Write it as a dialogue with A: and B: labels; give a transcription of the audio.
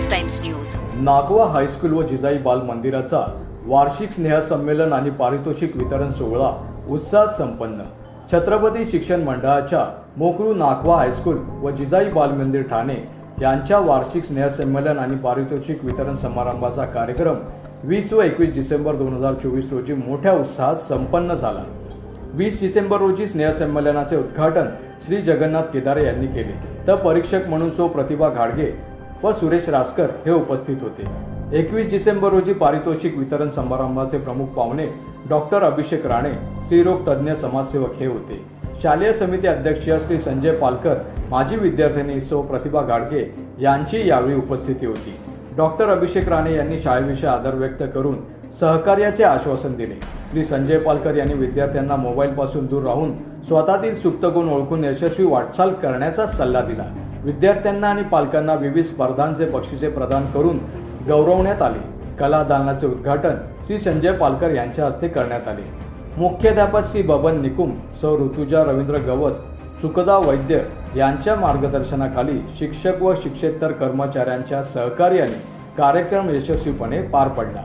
A: Express times news.
B: Nagwa high school व जिजाई बाल मंदिराचा वार्षिक स्नेहसंमेलन आणि पारितोषिक वितरण सोहळा उत्साहात संपन्न। छत्रपती शिक्षण मंडळाच्या मोकरू नागवा हायस्कूल व जिजाई बाल मंदिर ठाणे यांच्या वार्षिक स्नेहसंमेलन आणि पारितोषिक वितरण समारंभाचा कार्यक्रम 20 व 21 डिसेंबर 2024 रोजी मोठ्या उत्साहात संपन्न झाला। 20 डिसेंबर रोजी स्नेहसंमेलनाचे उद्घाटन श्री जगन्नाथ केदारे यांनी केले, तर परीक्षक म्हणून सौ प्रतिभा घाडगे व सुरेश रासकर हे उपस्थित होते। 21 डिसेंबर रोजी पारितोषिक वितरण समारंभाचे प्रमुख पाहुणे डॉक्टर अभिषेक राणे, स्त्रीरोग तज्ञ समाजसेवक हे होते। शालेय समिती अध्यक्ष श्री संजय पालकर, माजी विद्यार्थिनी सौ प्रतिभा घाडगे यांची यावेळी उपस्थिती होती। डॉक्टर अभिषेक राणे यांनी शाळेविषयी आदर व्यक्त करून सहकार्याचे आश्वासन दिले। श्री संजय पालकर यांनी विद्यार्थ्यांना मोबाईल पासून दूर राहून स्वतःतील सुप्त गुण ओळखून यशस्वी वाटचाल करण्याचा सल्ला दिला। विद्यार्थ्यांना आणि पालकांना विविध स्पर्धांचे बक्षिसे प्रदान करून गौरवण्यात आले। कला दालनाचे उद्घाटन श्री संजय पालकर यांच्या हस्ते करण्यात आले। मुख्याध्यापक श्री बबन निकुम, सौ ऋतुजा रवींद्र गवस, सुखदा वैद्य यांच्या मार्गदर्शनाखाली शिक्षक व शिक्षेतर कर्मचाऱ्यांच्या सहकार्याने कार्यक्रम यशस्वीपणे पार पडला।